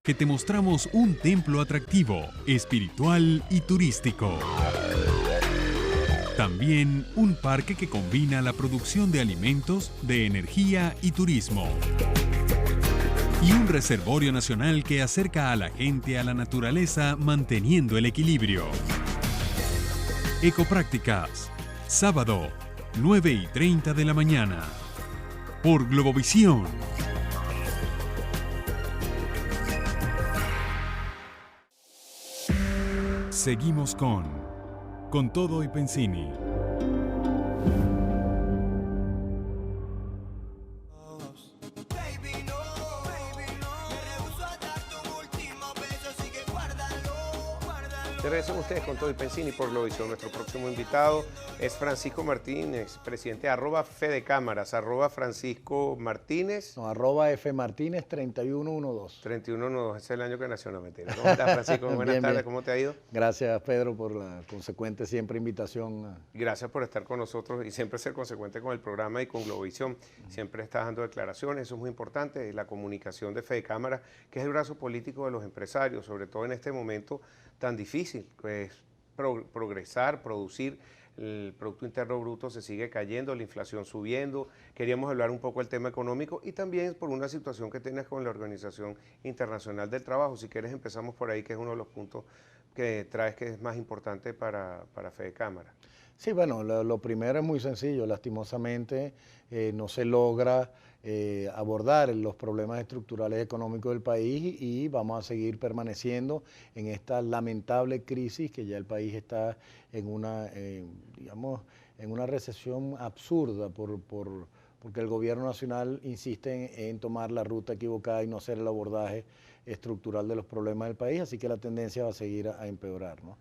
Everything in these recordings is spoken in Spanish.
que te mostramos un templo atractivo, espiritual y turístico. También un parque que combina la producción de alimentos, de energía y turismo. Y un reservorio nacional que acerca a la gente a la naturaleza manteniendo el equilibrio. Ecoprácticas, sábado, 9:30 de la mañana, por Globovisión. Seguimos con Todo y Pensini. Regresan ustedes con Todo y Pensini por Globovisión. Nuestro próximo invitado es Francisco Martínez, presidente @Fedecámaras, @Francisco Martínez. No, @FMartínez 3112. 3112, ese es el año que nació, no mentira. ¿Cómo estás, Francisco? Buenas Bien, tardes, bien. ¿Cómo te ha ido? Gracias, Pedro, por la consecuente siempre invitación. Gracias por estar con nosotros y siempre ser consecuente con el programa y con Globovisión. Siempre estás dando declaraciones, eso es muy importante, la comunicación de Fedecámaras, que es el brazo político de los empresarios, sobre todo en este momento tan difícil, pues progresar, producir. El Producto Interno Bruto se sigue cayendo, la inflación subiendo. Queríamos hablar un poco del tema económico y también por una situación que tienes con la Organización Internacional del Trabajo. Si quieres empezamos por ahí, que es uno de los puntos que traes que es más importante para Fedecámaras. Sí, bueno, lo primero es muy sencillo. Lastimosamente no se logra abordar los problemas estructurales económicos del país y vamos a seguir permaneciendo en esta lamentable crisis que ya el país está en una, digamos, en una recesión absurda porque el gobierno nacional insiste en tomar la ruta equivocada y no hacer el abordaje estructural de los problemas del país, así que la tendencia va a seguir a empeorar, ¿no?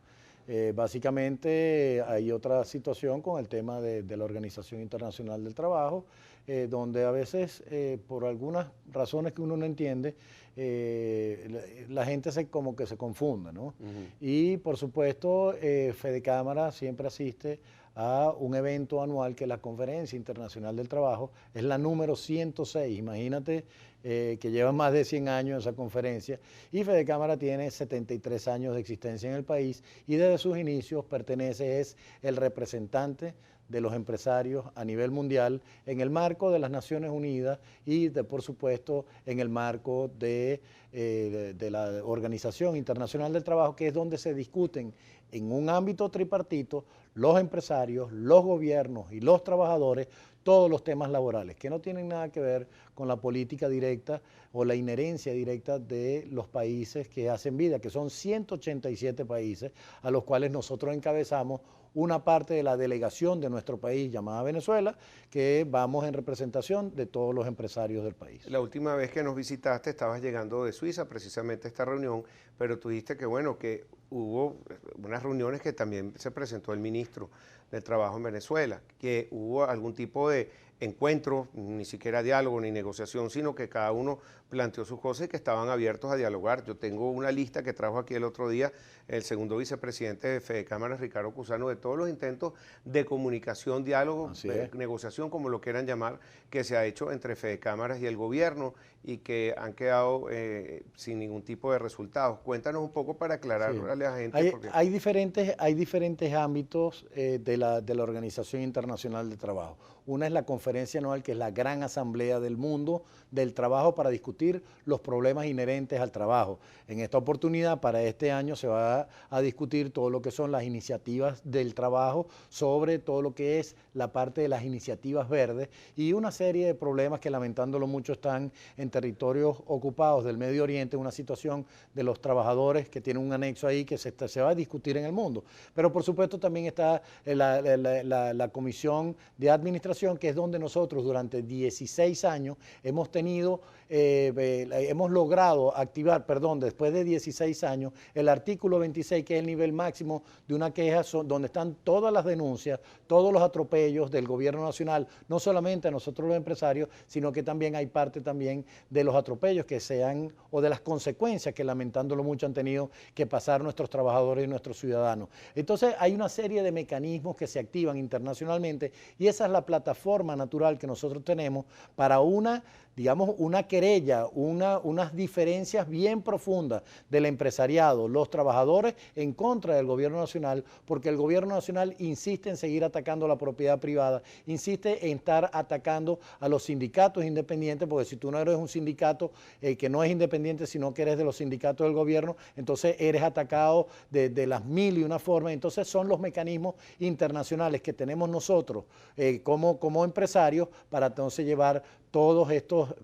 Básicamente hay otra situación con el tema de la Organización Internacional del Trabajo, donde a veces, por algunas razones que uno no entiende, la gente como que se confunde, ¿no? Y por supuesto, Fedecámaras siempre asiste a un evento anual que es la Conferencia Internacional del Trabajo, es la número 106, imagínate que lleva más de 100 años esa conferencia, y Fedecámara tiene 73 años de existencia en el país y desde sus inicios es el representante de los empresarios a nivel mundial en el marco de las Naciones Unidas y, por supuesto, en el marco de la Organización Internacional del Trabajo, que es donde se discuten en un ámbito tripartito los empresarios, los gobiernos y los trabajadores todos los temas laborales, que no tienen nada que ver con la política directa o la inherencia directa de los países que hacen vida, que son 187 países a los cuales nosotros encabezamos una parte de la delegación de nuestro país llamada Venezuela, que vamos en representación de todos los empresarios del país. La última vez que nos visitaste estabas llegando de Suiza, precisamente a esta reunión, pero tú dijiste que bueno, que hubo unas reuniones que también se presentó el ministro del Trabajo en Venezuela, que hubo algún tipo de encuentro, ni siquiera diálogo ni negociación, sino que cada uno planteó sus cosas y que estaban abiertos a dialogar. Yo tengo una lista que trajo aquí el otro día el segundo vicepresidente de Fedecámaras, Ricardo Cusano, de todos los intentos de comunicación, diálogo, negociación, como lo quieran llamar, que se ha hecho entre Fedecámaras y el gobierno y que han quedado sin ningún tipo de resultados. Cuéntanos un poco para aclararle a la gente. Hay diferentes ámbitos de la Organización Internacional del Trabajo. Una es la conferencia anual, que es la gran asamblea del mundo del trabajo para discutir los problemas inherentes al trabajo. En esta oportunidad, para este año, se va a discutir todo lo que son las iniciativas del trabajo, sobre todo lo que es la parte de las iniciativas verdes y una serie de problemas que, lamentándolo mucho, están en territorios ocupados del Medio Oriente, una situación de los trabajadores que tiene un anexo ahí que se va a discutir en el mundo. Pero por supuesto también está la Comisión de Administración, que es donde nosotros durante 16 años hemos logrado activar, después de 16 años, el artículo 26, que es el nivel máximo de una queja, donde están todas las denuncias, todos los atropellos del gobierno nacional, no solamente a nosotros los empresarios, sino que también hay parte también de los atropellos o de las consecuencias que, lamentándolo mucho, han tenido que pasar nuestros trabajadores y nuestros ciudadanos. Entonces hay una serie de mecanismos mecanismos que se activan internacionalmente y esa es la plataforma natural que nosotros tenemos para una, digamos, una querella, unas diferencias bien profundas del empresariado, los trabajadores en contra del gobierno nacional, porque el gobierno nacional insiste en seguir atacando la propiedad privada, insiste en estar atacando a los sindicatos independientes, porque si tú no eres un sindicato que no es independiente, sino que eres de los sindicatos del gobierno, entonces eres atacado de las mil y una formas. Entonces son los mecanismos internacionales que tenemos nosotros como empresarios para entonces llevar todos estos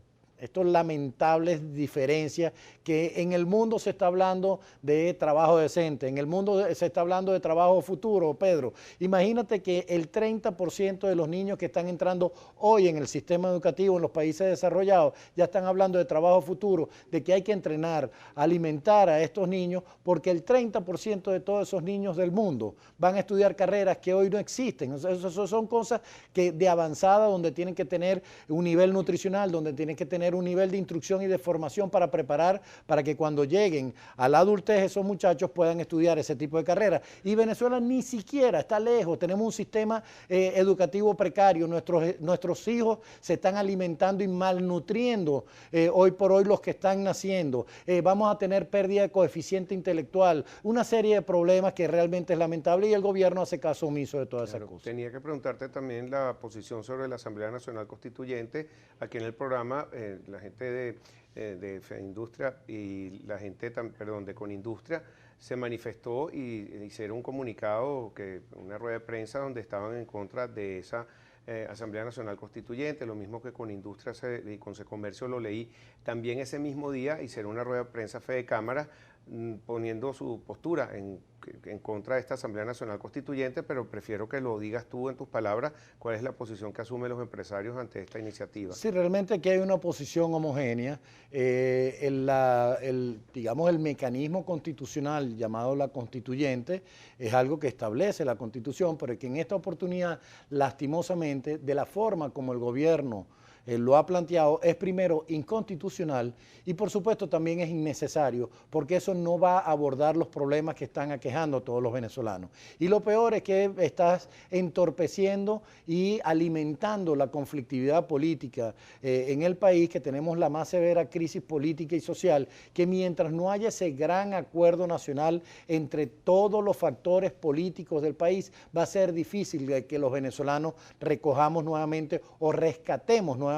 lamentables diferencias que en el mundo se está hablando de trabajo decente, en el mundo se está hablando de trabajo futuro, Pedro. Imagínate que el 30% de los niños que están entrando hoy en el sistema educativo en los países desarrollados ya están hablando de trabajo futuro, de que hay que entrenar, alimentar a estos niños, porque el 30% de todos esos niños del mundo van a estudiar carreras que hoy no existen. Eso son cosas que de avanzada, donde tienen que tener un nivel nutricional, donde tienen que tener un nivel de instrucción y de formación para preparar para que cuando lleguen a la adultez esos muchachos puedan estudiar ese tipo de carreras. Y Venezuela ni siquiera está lejos, tenemos un sistema educativo precario, nuestros hijos se están alimentando y malnutriendo hoy por hoy los que están naciendo, vamos a tener pérdida de coeficiente intelectual, una serie de problemas que realmente es lamentable y el gobierno hace caso omiso de todas esas cosas. Tenía que preguntarte también la posición sobre la Asamblea Nacional Constituyente. Aquí en el programa la gente de Feindustria y la gente de Conindustria se manifestó y hicieron un comunicado, una rueda de prensa donde estaban en contra de esa Asamblea Nacional Constituyente, lo mismo que Conindustria y Concecomercio lo leí. También ese mismo día hicieron una rueda de prensa Fede Cámara poniendo su postura en contra de esta Asamblea Nacional Constituyente, pero prefiero que lo digas tú en tus palabras, cuál es la posición que asumen los empresarios ante esta iniciativa. Sí, realmente aquí hay una posición homogénea. Digamos, el mecanismo constitucional llamado la constituyente es algo que establece la Constitución, pero que en esta oportunidad, lastimosamente, de la forma como el gobierno lo ha planteado, es primero inconstitucional y por supuesto también es innecesario, porque eso no va a abordar los problemas que están aquejando a todos los venezolanos. Y lo peor es que estás entorpeciendo y alimentando la conflictividad política en el país, que tenemos la más severa crisis política y social, que mientras no haya ese gran acuerdo nacional entre todos los factores políticos del país, va a ser difícil que los venezolanos recojamos nuevamente o rescatemos nuevamente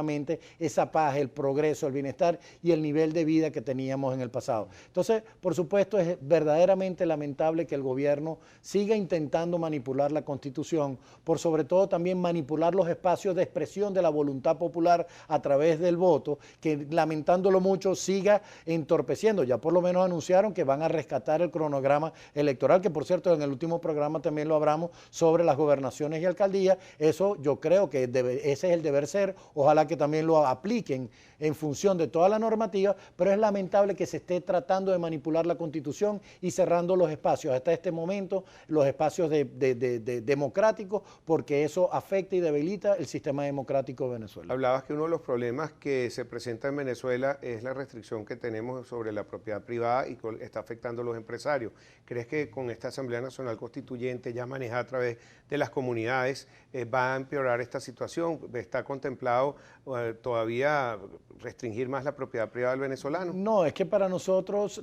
esa paz, el progreso, el bienestar y el nivel de vida que teníamos en el pasado. Entonces, por supuesto, es verdaderamente lamentable que el gobierno siga intentando manipular la Constitución, por sobre todo también manipular los espacios de expresión de la voluntad popular a través del voto, que lamentándolo mucho siga entorpeciendo. Ya por lo menos anunciaron que van a rescatar el cronograma electoral, que por cierto en el último programa también lo hablamos sobre las gobernaciones y alcaldías. Eso yo creo que ese es el deber ser, ojalá que también lo apliquen en función de toda la normativa, pero es lamentable que se esté tratando de manipular la Constitución y cerrando los espacios, hasta este momento, los espacios democráticos, porque eso afecta y debilita el sistema democrático de Venezuela. Hablabas que uno de los problemas que se presenta en Venezuela es la restricción que tenemos sobre la propiedad privada y que está afectando a los empresarios. ¿Crees que con esta Asamblea Nacional Constituyente, ya manejada a través de las comunidades, va a empeorar esta situación? ¿Está contemplado todavía restringir más la propiedad privada del venezolano? No, es que para nosotros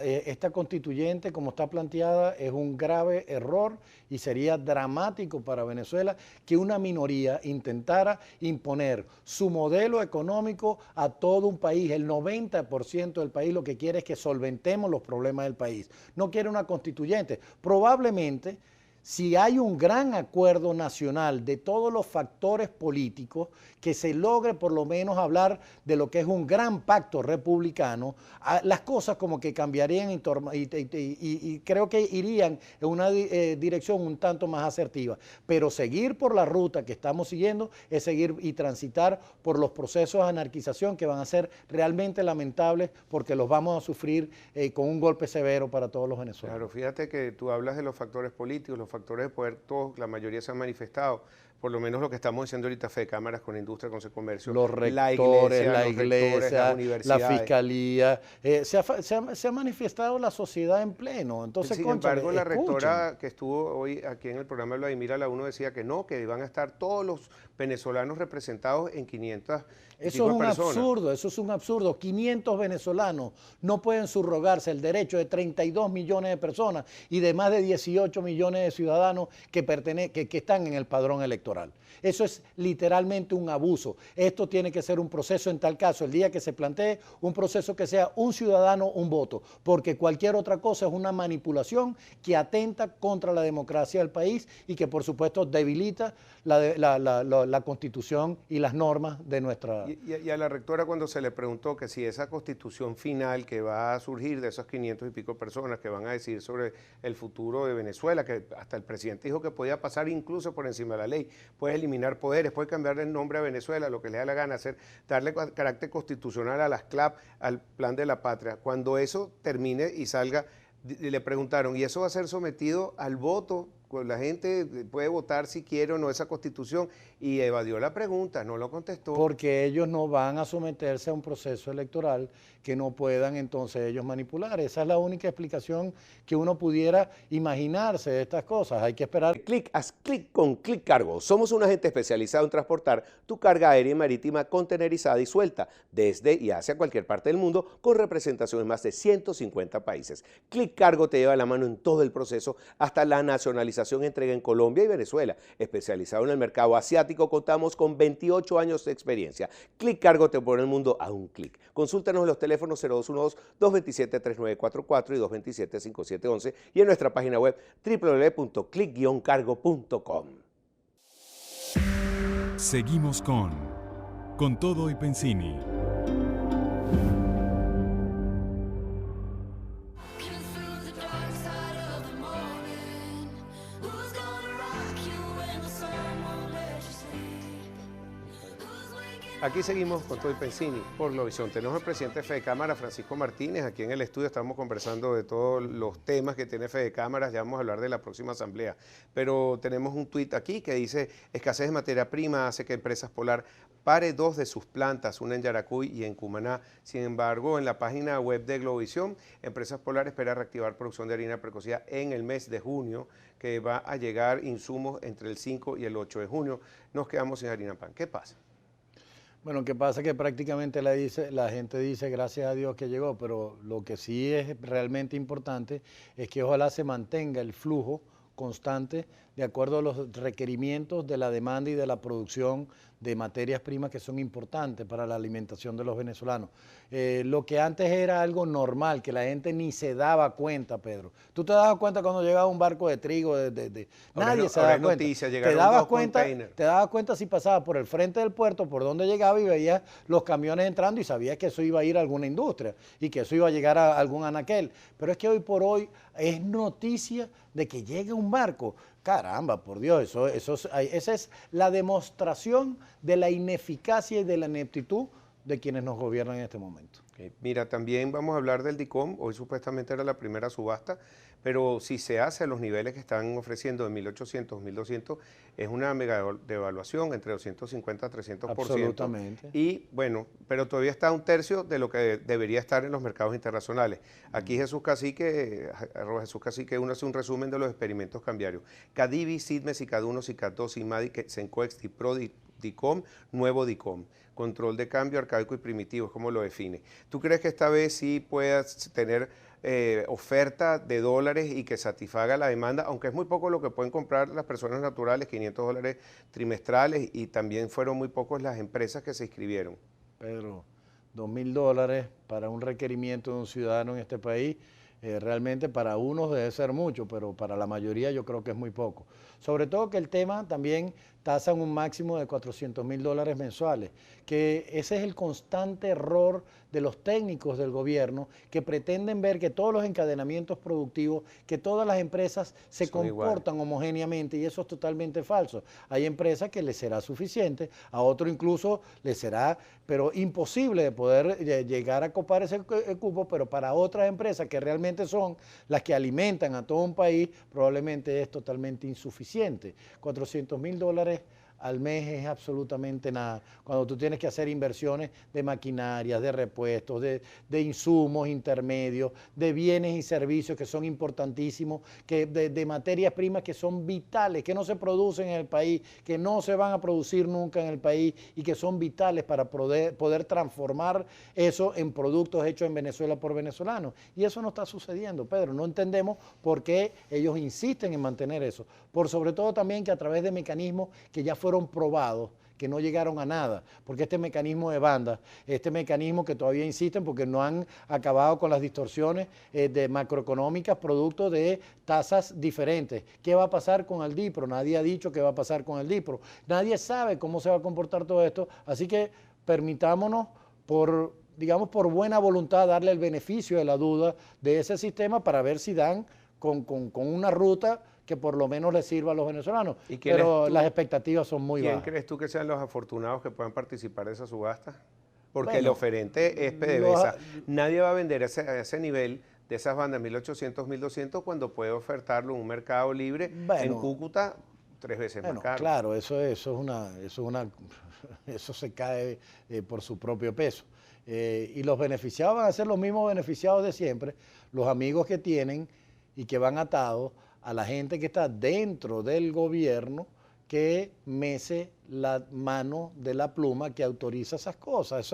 esta constituyente, como está planteada, es un grave error y sería dramático para Venezuela que una minoría intentara imponer su modelo económico a todo un país. El 90% del país lo que quiere es que solventemos los problemas del país. No quiere una constituyente. Probablemente, si hay un gran acuerdo nacional de todos los factores políticos, que se logre por lo menos hablar de lo que es un gran pacto republicano, las cosas como que cambiarían y creo que irían en una dirección un tanto más asertiva. Pero seguir por la ruta que estamos siguiendo es seguir y transitar por los procesos de anarquización que van a ser realmente lamentables, porque los vamos a sufrir con un golpe severo para todos los venezolanos. Claro, fíjate que tú hablas de los factores políticos, los factores de poder, todos, la mayoría se han manifestado. por lo menos lo que estamos diciendo ahorita, Fede Cámaras con la industria, con ese comercio, los rectores, la iglesia, la universidades. fiscalía, se ha manifestado la sociedad en pleno. Entonces, sin embargo, la rectora que estuvo hoy aquí en el programa de Vladimir a la 1 decía que no, que iban a estar todos los venezolanos representados en 500 Eso es un absurdo, eso es un absurdo. 500 venezolanos no pueden subrogarse el derecho de 32 millones de personas y de más de 18 millones de ciudadanos que están en el padrón electoral. Eso es literalmente un abuso. Esto tiene que ser un proceso, en tal caso, el día que se plantee, un proceso que sea un ciudadano, un voto, porque cualquier otra cosa es una manipulación que atenta contra la democracia del país y que, por supuesto, debilita la Constitución y las normas de nuestra... Y a la rectora, cuando se le preguntó que si esa Constitución final que va a surgir de esas 500 y pico personas que van a decir sobre el futuro de Venezuela, que hasta el presidente dijo que podía pasar incluso por encima de la ley, puede eliminar poderes, puede cambiar el nombre a Venezuela, lo que le da la gana, darle carácter constitucional a las CLAP, al Plan de la Patria. Cuando eso termine y salga, le preguntaron, ¿y eso va a ser sometido al voto? Pues la gente puede votar si quiere o no esa Constitución, y evadió la pregunta, no lo contestó. Porque ellos no van a someterse a un proceso electoral que no puedan entonces ellos manipular. Esa es la única explicación que uno pudiera imaginarse de estas cosas. Hay que esperar. Haz clic con Clic Cargo. Somos un agente especializado en transportar tu carga aérea y marítima contenerizada y suelta desde y hacia cualquier parte del mundo, con representación en más de 150 países. Clic Cargo te lleva la mano en todo el proceso hasta la nacionalización y entrega en Colombia y Venezuela. Especializado en el mercado asiático, contamos con 28 años de experiencia. Clic Cargo te pone el mundo a un clic. Consúltanos en los teléfonos 0212-227-3944 y 227-5711 y en nuestra página web www.clic-cargo.com. Seguimos con Todo y Pensini. Aquí seguimos con Todo y Pensini por Globovisión. Tenemos al presidente de Fede Cámaras, Francisco Martínez, aquí en el estudio. Estamos conversando de todos los temas que tiene Fede Cámaras. Ya vamos a hablar de la próxima asamblea. Pero tenemos un tuit aquí que dice: escasez de materia prima hace que Empresas Polar pare 2 de sus plantas, una en Yaracuy y en Cumaná. Sin embargo, en la página web de Globovisión, Empresas Polar espera reactivar producción de harina precocida en el mes de junio, que va a llegar insumos entre el 5 y el 8 de junio. Nos quedamos sin harina pan. ¿Qué pasa? Bueno, ¿qué pasa? Que prácticamente la gente dice gracias a Dios que llegó, pero lo que sí es realmente importante es que ojalá se mantenga el flujo constante de acuerdo a los requerimientos de la demanda y de la producción de materias primas que son importantes para la alimentación de los venezolanos. Lo que antes era algo normal, que la gente ni se daba cuenta, Pedro. ¿Tú te dabas cuenta cuando llegaba un barco de trigo? Nadie se daba cuenta. Te dabas cuenta si pasaba por el frente del puerto, por donde llegaba, y veías los camiones entrando y sabías que eso iba a ir a alguna industria y que eso iba a llegar a algún anaquel. Pero es que hoy por hoy es noticia de que llegue un barco. Caramba, por Dios, esa es la demostración de la ineficacia y de la ineptitud de quienes nos gobiernan en este momento. Mira, también vamos a hablar del DICOM. Hoy supuestamente era la primera subasta, pero si se hace a los niveles que están ofreciendo de 1.800, 1.200, es una mega devaluación entre 250 a 300%. Absolutamente. Y bueno, pero todavía está un tercio de lo que debería estar en los mercados internacionales. Aquí Jesús Cacique uno hace un resumen de los experimentos cambiarios. Cadivi, Sidmes, CICAD1, CICAD2, CIMADI, Sencoex, DIPRO, DICOM, nuevo DICOM. Control de cambio arcaico y primitivo, es como lo define. ¿Tú crees que esta vez sí puedas tener oferta de dólares y que satisfaga la demanda, aunque es muy poco lo que pueden comprar las personas naturales, $500 trimestrales, y también fueron muy pocos las empresas que se inscribieron? Pedro, $2.000 para un requerimiento de un ciudadano en este país, realmente para unos debe ser mucho, pero para la mayoría yo creo que es muy poco. Sobre todo que el tema también tasan un máximo de $400.000 mensuales, que ese es el constante error de los técnicos del gobierno que pretenden ver que todos los encadenamientos productivos, que todas las empresas se comportan homogéneamente, y eso es totalmente falso. Hay empresas que les será suficiente, a otro incluso les será, pero imposible de poder llegar a copar ese cupo, pero para otras empresas que realmente son las que alimentan a todo un país, probablemente es totalmente insuficiente. $400.000 al mes es absolutamente nada. Cuando tú tienes que hacer inversiones de maquinarias, de repuestos, de insumos intermedios, de bienes y servicios que son importantísimos, de materias primas que son vitales, que no se producen en el país, que no se van a producir nunca en el país y que son vitales para poder transformar eso en productos hechos en Venezuela por venezolanos. Y eso no está sucediendo, Pedro. No entendemos por qué ellos insisten en mantener eso. Por sobre todo también que a través de mecanismos que ya fueron probados, que no llegaron a nada, porque este mecanismo de banda, este mecanismo que todavía insisten porque no han acabado con las distorsiones de macroeconómicas producto de tasas diferentes. ¿Qué va a pasar con el DIPRO? Nadie ha dicho qué va a pasar con el DIPRO. Nadie sabe cómo se va a comportar todo esto, así que permitámonos digamos, por buena voluntad, darle el beneficio de la duda de ese sistema para ver si dan con una ruta que por lo menos les sirva a los venezolanos. Pero las expectativas son muy bajas. ¿Quién crees tú que sean los afortunados que puedan participar de esa subasta? Porque el oferente es PDVSA. Nadie va a vender a ese nivel de esas bandas 1.800, 1.200 cuando puede ofertarlo en un mercado libre en Cúcuta 3 veces más caro. Claro, eso se cae por su propio peso. Y los beneficiados van a ser los mismos beneficiados de siempre, los amigos que tienen y que van atados a la gente que está dentro del gobierno que mece la mano de la pluma que autoriza esas cosas.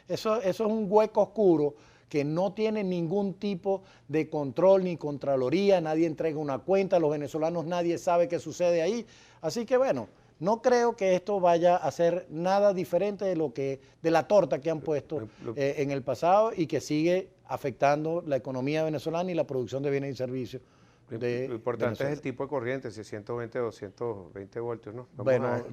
Eso es un hueco oscuro que no tiene ningún tipo de control ni contraloría, nadie entrega una cuenta, los venezolanos nadie sabe qué sucede ahí. Así que bueno, no creo que esto vaya a ser nada diferente de la torta que han puesto en el pasado y que sigue afectando la economía venezolana y la producción de bienes y servicios. Lo importante es el tipo de corriente, si 120 o 220 voltios, ¿no?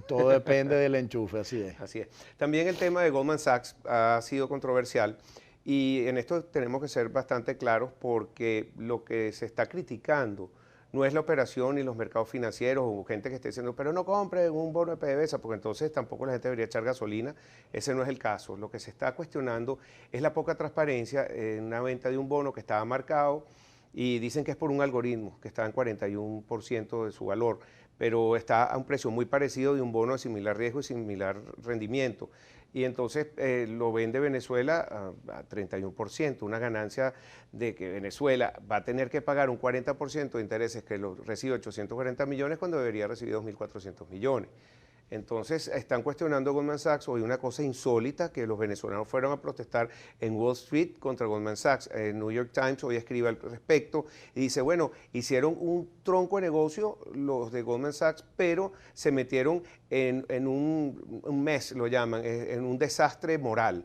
Todo depende del enchufe, así es. Así es. También el tema de Goldman Sachs ha sido controversial y en esto tenemos que ser bastante claros porque lo que se está criticando no es la operación ni los mercados financieros o gente que esté diciendo, pero no compren un bono de PDVSA, porque entonces tampoco la gente debería echar gasolina. Ese no es el caso. Lo que se está cuestionando es la poca transparencia en una venta de un bono que estaba marcado y dicen que es por un algoritmo, que está en 41% de su valor, pero está a un precio muy parecido de un bono de similar riesgo y similar rendimiento. Y entonces lo vende Venezuela a 31%, una ganancia de que Venezuela va a tener que pagar un 40% de intereses que lo recibe 840 millones cuando debería recibir 2.400 millones. Entonces están cuestionando Goldman Sachs. Hoy una cosa insólita, que los venezolanos fueron a protestar en Wall Street contra Goldman Sachs. El New York Times hoy escribe al respecto y dice, bueno, hicieron un tronco de negocio los de Goldman Sachs, pero se metieron en un mess, lo llaman, en un desastre moral.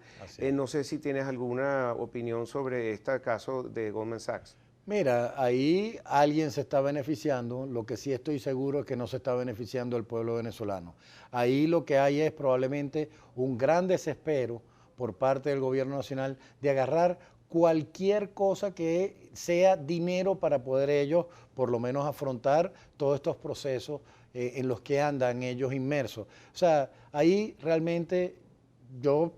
No sé si tienes alguna opinión sobre este caso de Goldman Sachs. Mira, ahí alguien se está beneficiando, lo que sí estoy seguro es que no se está beneficiando el pueblo venezolano. Ahí lo que hay es probablemente un gran desespero por parte del gobierno nacional de agarrar cualquier cosa que sea dinero para poder ellos por lo menos afrontar todos estos procesos en los que andan ellos inmersos. O sea, ahí realmente lo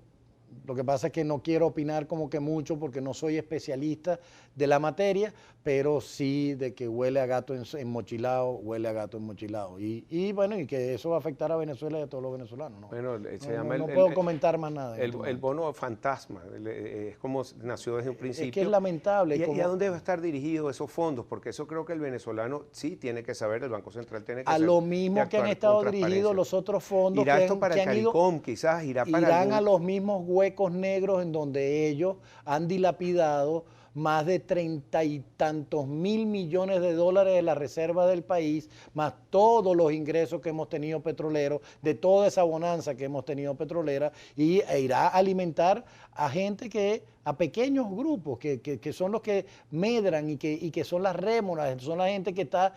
que pasa es que no quiero opinar como que mucho porque no soy especialista de la materia, pero sí de que huele a gato enmochilado, huele a gato enmochilado. Y bueno, y que eso va a afectar a Venezuela y a todos los venezolanos, ¿no? Bueno, no puedo comentar más nada. El bono fantasma, es como nació desde un principio. Es que es lamentable. ¿Y a dónde va a estar dirigido esos fondos? Porque eso creo que el venezolano sí tiene que saber, el Banco Central tiene que saber. A lo mismo que han estado dirigidos los otros fondos. ¿Irá esto para el CARICOM quizás? Irán a los mismos huecos negros en donde ellos han dilapidado más de 30 y tantos mil millones de dólares de la reserva del país, más todos los ingresos que hemos tenido petroleros, de toda esa bonanza que hemos tenido petrolera, e irá a alimentar a gente a pequeños grupos que son los que medran y que son las rémoras, son la gente que está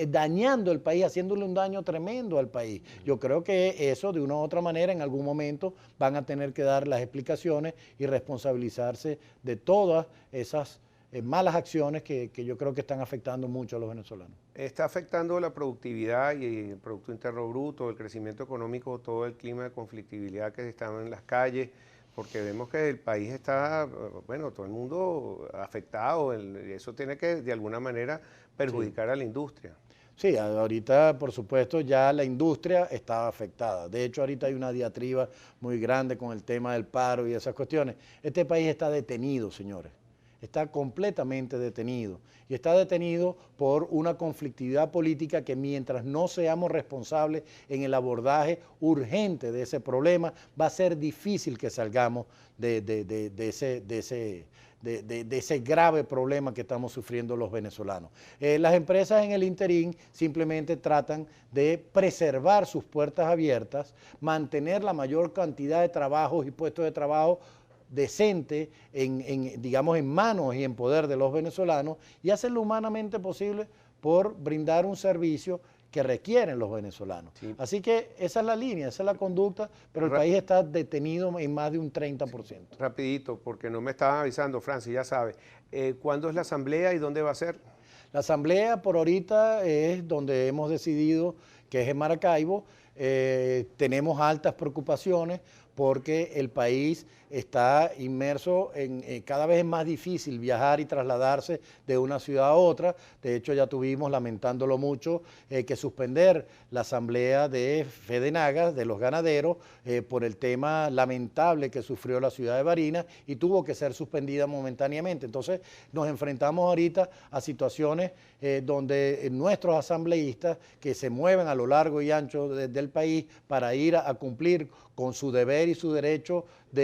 dañando el país, haciéndole un daño tremendo al país. Yo creo que eso de una u otra manera en algún momento van a tener que dar las explicaciones y responsabilizarse de todas esas malas acciones que yo creo que están afectando mucho a los venezolanos. Está afectando la productividad y el Producto Interno Bruto, el crecimiento económico, todo el clima de conflictividad que está en las calles, porque vemos que el país está, bueno, todo el mundo afectado, y eso tiene que de alguna manera perjudicar a la industria. Sí, ahorita, por supuesto, ya la industria está afectada. De hecho, ahorita hay una diatriba muy grande con el tema del paro y esas cuestiones. Este país está detenido, señores. Está completamente detenido. Y está detenido por una conflictividad política que mientras no seamos responsables en el abordaje urgente de ese problema, va a ser difícil que salgamos de ese grave problema que estamos sufriendo los venezolanos. Las empresas en el interín simplemente tratan de preservar sus puertas abiertas, mantener la mayor cantidad de trabajos y puestos de trabajo decente digamos, en manos y en poder de los venezolanos y hacer lo humanamente posible por brindar un servicio que requieren los venezolanos. Sí. Así que esa es la línea, esa es la conducta, pero el país está detenido en más de un 30%. Sí. Rapidito, porque no me estaban avisando, Francis, ya sabe. ¿Cuándo es la asamblea y dónde va a ser? La asamblea por ahorita es donde hemos decidido que es en Maracaibo. Tenemos altas preocupaciones porque el país está inmerso en cada vez es más difícil viajar y trasladarse de una ciudad a otra. De hecho, ya tuvimos, lamentándolo mucho, que suspender la asamblea de Fedenagas, de los ganaderos, por el tema lamentable que sufrió la ciudad de Barinas y tuvo que ser suspendida momentáneamente. Entonces, nos enfrentamos ahorita a situaciones donde nuestros asambleístas que se mueven a lo largo y ancho del país para ir a cumplir con su deber y su derecho de